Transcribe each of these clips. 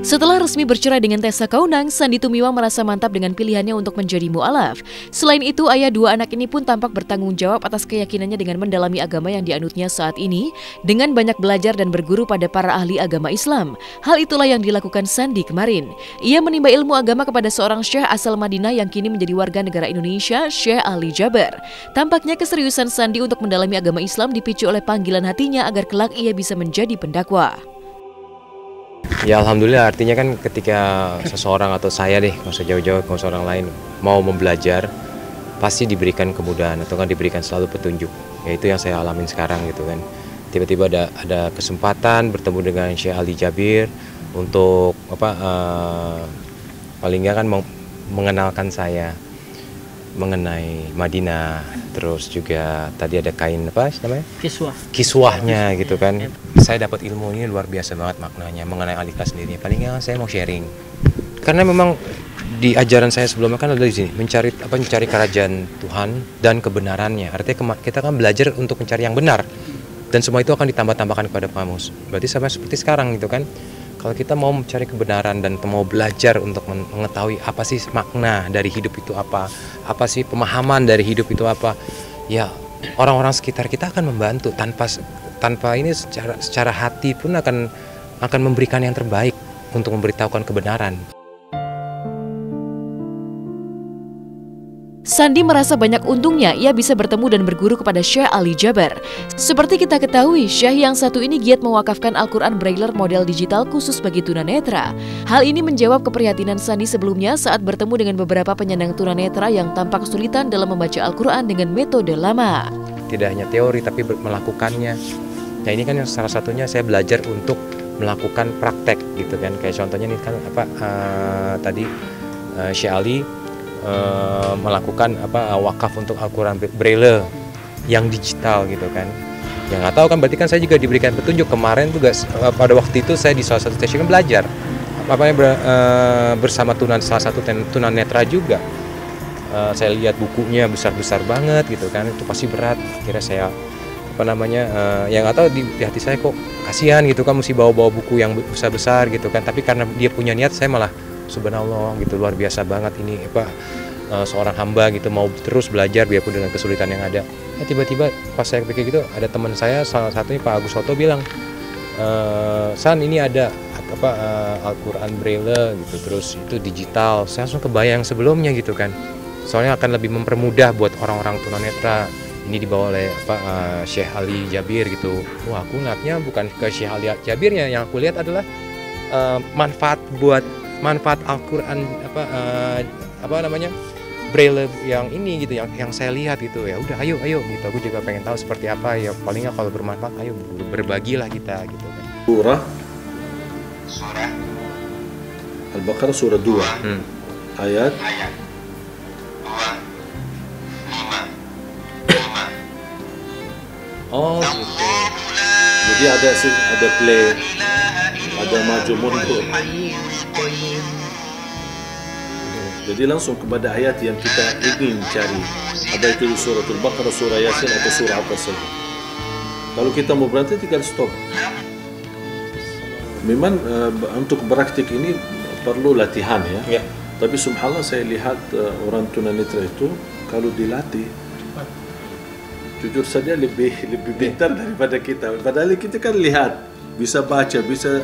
Setelah resmi bercerai dengan Tessa Kaunang, Sandy Tumiwa merasa mantap dengan pilihannya untuk menjadi mu'alaf. Selain itu, ayah dua anak ini pun tampak bertanggung jawab atas keyakinannya dengan mendalami agama yang dianutnya saat ini, dengan banyak belajar dan berguru pada para ahli agama Islam. Hal itulah yang dilakukan Sandy kemarin. Ia menimba ilmu agama kepada seorang syekh asal Madinah yang kini menjadi warga negara Indonesia, Syekh Ali Jaber. Tampaknya keseriusan Sandy untuk mendalami agama Islam dipicu oleh panggilan hatinya agar kelak ia bisa menjadi pendakwah. Ya alhamdulillah, artinya kan ketika seseorang atau saya deh, nggak usah jauh-jauh, nggak usah orang lain, mau membelajar, pasti diberikan kemudahan atau kan diberikan selalu petunjuk. Ya itu yang saya alamin sekarang gitu kan. Tiba-tiba ada kesempatan bertemu dengan Syekh Ali Jabir untuk paling nggak kan mengenalkan saya mengenai Madinah, terus juga tadi ada kain apa namanya? Kiswahnya gitu kan. Saya dapat ilmu ini luar biasa banget maknanya mengenai alika sendiri. Paling nggak saya mau sharing. Karena memang di ajaran saya sebelumnya kan ada di sini mencari kerajaan Tuhan dan kebenarannya. Artinya kita kan belajar untuk mencari yang benar. Dan semua itu akan ditambah-tambahkan kepada kamus. Berarti sama seperti sekarang gitu kan. Kalau kita mau mencari kebenaran dan mau belajar untuk mengetahui apa sih makna dari hidup itu apa sih pemahaman dari hidup itu apa, ya orang-orang sekitar kita akan membantu tanpa ini secara hati pun akan memberikan yang terbaik untuk memberitahukan kebenaran. Sandy merasa banyak untungnya ia bisa bertemu dan berguru kepada Syekh Ali Jaber. Seperti kita ketahui, Syekh yang satu ini giat mewakafkan Al-Quran Braille model digital khusus bagi tunanetra. Hal ini menjawab keprihatinan Sandy sebelumnya saat bertemu dengan beberapa penyandang tunanetra yang tampak kesulitan dalam membaca Al-Quran dengan metode lama. Tidak hanya teori tapi melakukannya. Nah ini kan salah satunya saya belajar untuk melakukan praktek gitu kan. Kayak contohnya ini kan tadi Syekh Ali melakukan wakaf untuk Al-Quran Braille yang digital gitu kan. Yang nggak tahu kan berarti kan saya juga diberikan petunjuk kemarin juga pada waktu itu saya di salah satu stasiun belajar bersama salah satu tunanetra juga. Saya lihat bukunya besar-besar banget gitu kan, itu pasti berat. Kira saya yang nggak tahu di hati saya kok kasihan gitu kan mesti bawa-bawa buku yang besar-besar gitu kan. Tapi karena dia punya niat saya malah subhanallah gitu, luar biasa banget ini seorang hamba gitu mau terus belajar biarpun dengan kesulitan yang ada. Tiba-tiba pas saya pikir gitu ada teman saya salah satunya Pak Agus Soto bilang, San ini ada Al-Quran Braille gitu, terus itu digital. Saya langsung kebayang sebelumnya gitu kan, soalnya akan lebih mempermudah buat orang-orang tunanetra. Ini dibawa oleh Syekh Ali Jabir gitu. Wah, aku ngeliatnya bukan ke Syekh Ali Jabirnya, yang aku lihat adalah manfaat Al-Quran Braille yang ini gitu, yang saya lihat gitu. Ya udah ayo gitu, aku juga pengen tahu seperti apa ya, paling nggak kalau bermanfaat ayo berbagilah kita gitu kan. Surah Al-Baqarah surah 2 ayat 2, 5. Oh gitu. Jadi ada play, ada maju mundur. Jadi langsung kepada ayat yang kita ingin cari. Ada itu surah Al-Baqarah, surah Yasin atau surah apa saja. Kalau kita mau berhenti tinggal stop. Memang untuk praktik ini perlu latihan ya. Tapi subhanallah saya lihat orang tunanetra itu kalau dilatih, jujur saja lebih pintar daripada kita. Padahal kita kan lihat, bisa baca, bisa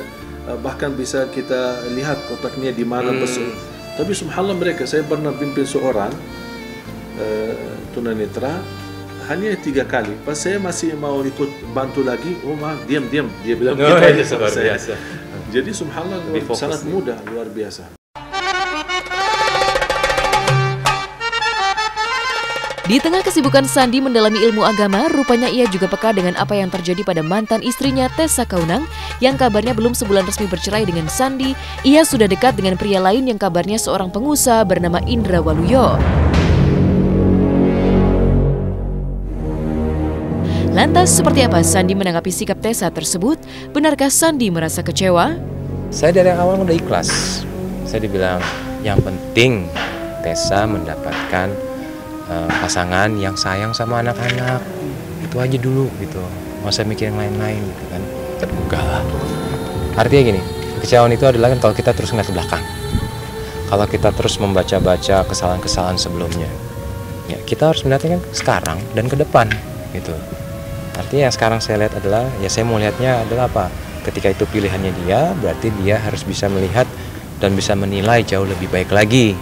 bahkan bisa kita lihat kotaknya di mana besar. Tapi subhanallah mereka, saya pernah pimpin seorang tunanetra hanya 3 kali. Pas saya masih mau ikut bantu lagi, oh maaf, diam, dia bilang gitu aja sama saya. Jadi subhanallah sangat mudah, luar biasa. Di tengah kesibukan Sandy mendalami ilmu agama, rupanya ia juga peka dengan apa yang terjadi pada mantan istrinya Tessa Kaunang yang kabarnya belum sebulan resmi bercerai dengan Sandy. Ia sudah dekat dengan pria lain yang kabarnya seorang pengusaha bernama Indra Waluyo. Lantas seperti apa Sandy menanggapi sikap Tessa tersebut? Benarkah Sandy merasa kecewa? Saya dari awal udah ikhlas. Saya dibilang yang penting Tessa mendapatkan pasangan yang sayang sama anak-anak, itu aja dulu gitu, nggak usah mikir yang lain-lain gitu kan. Enggak lah, artinya gini, Kekecewaan itu adalah kan kalau kita terus ngeliat ke belakang. Kalau kita terus membaca-baca kesalahan-kesalahan sebelumnya. Ya, kita harus melihatnya kan sekarang dan ke depan gitu. Artinya yang sekarang saya lihat adalah, ya saya mau lihatnya adalah apa? Ketika itu pilihannya dia, berarti dia harus bisa melihat dan bisa menilai jauh lebih baik lagi.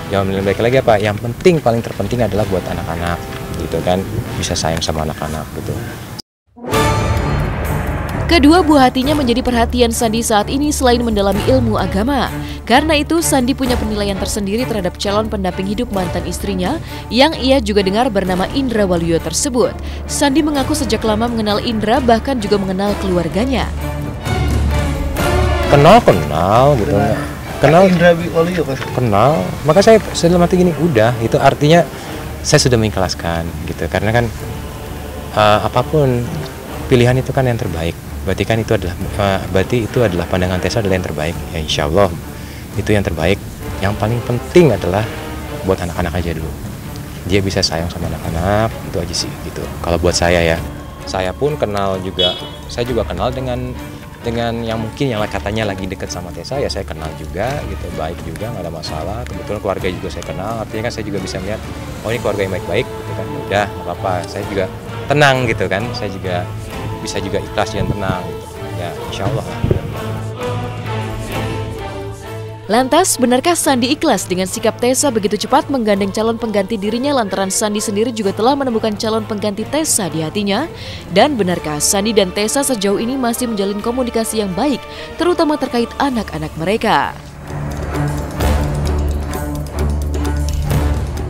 Jauh lebih baik lagi apa? Yang penting, paling terpenting adalah buat anak-anak gitu kan, bisa sayang sama anak-anak gitu. Kedua buah hatinya menjadi perhatian Sandi saat ini selain mendalami ilmu agama. Karena itu, Sandi punya penilaian tersendiri terhadap calon pendamping hidup mantan istrinya yang ia juga dengar bernama Indra Waluyo tersebut. Sandi mengaku sejak lama mengenal Indra, bahkan juga mengenal keluarganya. Kenal gitu. Kenal Indra Waluyo kan? Kenal. Maka saya dalam hati gini, udah, itu artinya saya sudah mengikhlaskan gitu. Karena kan apapun pilihan itu kan yang terbaik. Berarti kan itu adalah pandangan Tessa adalah yang terbaik. Ya insya Allah itu yang terbaik. Yang paling penting adalah buat anak-anak aja dulu. Dia bisa sayang sama anak-anak, itu aja sih gitu. Kalau buat saya ya, saya pun kenal juga. Saya juga kenal dengan yang mungkin yang katanya lagi deket sama Tessa, ya saya kenal juga gitu, baik juga, nggak ada masalah. Kebetulan keluarga juga saya kenal, artinya kan saya juga bisa melihat, oh ini keluarga yang baik-baik gitu kan. Udah, nggak apa-apa. Saya juga tenang gitu kan. Saya juga bisa juga ikhlas dan tenang gitu. Ya insya Allah lah. Lantas, benarkah Sandi ikhlas dengan sikap Tessa begitu cepat menggandeng calon pengganti dirinya lantaran Sandi sendiri juga telah menemukan calon pengganti Tessa di hatinya? Dan benarkah Sandi dan Tessa sejauh ini masih menjalin komunikasi yang baik, terutama terkait anak-anak mereka?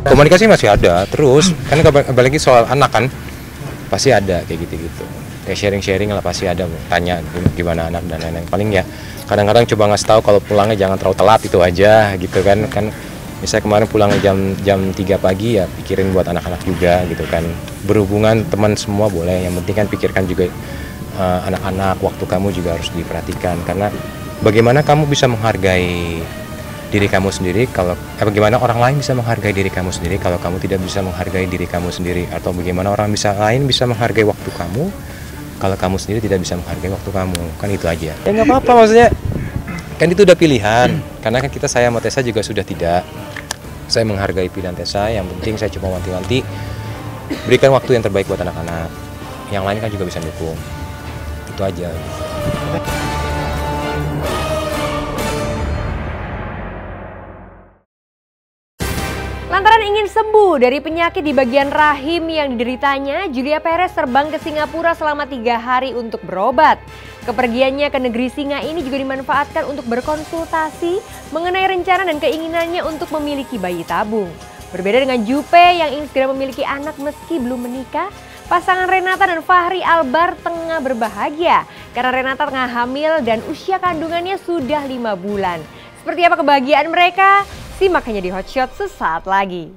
Komunikasi masih ada terus, kan apalagi soal anak kan pasti ada kayak gitu-gitu. Kayak sharing-sharing lah pasti ada, tanya gimana anak dan lain-lain. Paling ya kadang-kadang coba ngasih tahu kalau pulangnya jangan terlalu telat, itu aja gitu kan. Misalnya kemarin pulangnya jam 3 pagi ya pikirin buat anak-anak juga gitu kan. Berhubungan teman semua boleh, yang penting kan pikirkan juga anak-anak, waktu kamu juga harus diperhatikan. Karena bagaimana kamu bisa menghargai diri kamu sendiri bagaimana orang lain bisa menghargai diri kamu sendiri kalau kamu tidak bisa menghargai diri kamu sendiri, atau bagaimana orang lain bisa menghargai waktu kamu kalau kamu sendiri tidak bisa menghargai waktu kamu. Kan itu aja. Ya nggak apa-apa, maksudnya kan itu udah pilihan. Karena kan kita saya sama Tessa juga sudah tidak. Saya menghargai pilihan Tessa, yang penting saya cuma wanti-wanti berikan waktu yang terbaik buat anak-anak. Yang lain kan juga bisa dukung. Itu aja. Lantaran ingin sembuh dari penyakit di bagian rahim yang dideritanya, Julia Perez terbang ke Singapura selama 3 hari untuk berobat. Kepergiannya ke negeri singa ini juga dimanfaatkan untuk berkonsultasi mengenai rencana dan keinginannya untuk memiliki bayi tabung. Berbeda dengan Jupe yang ingin segera memiliki anak meski belum menikah, pasangan Renata dan Fahri Albar tengah berbahagia karena Renata tengah hamil dan usia kandungannya sudah 5 bulan. Seperti apa kebahagiaan mereka? Simak hanya di Hotshot sesaat lagi.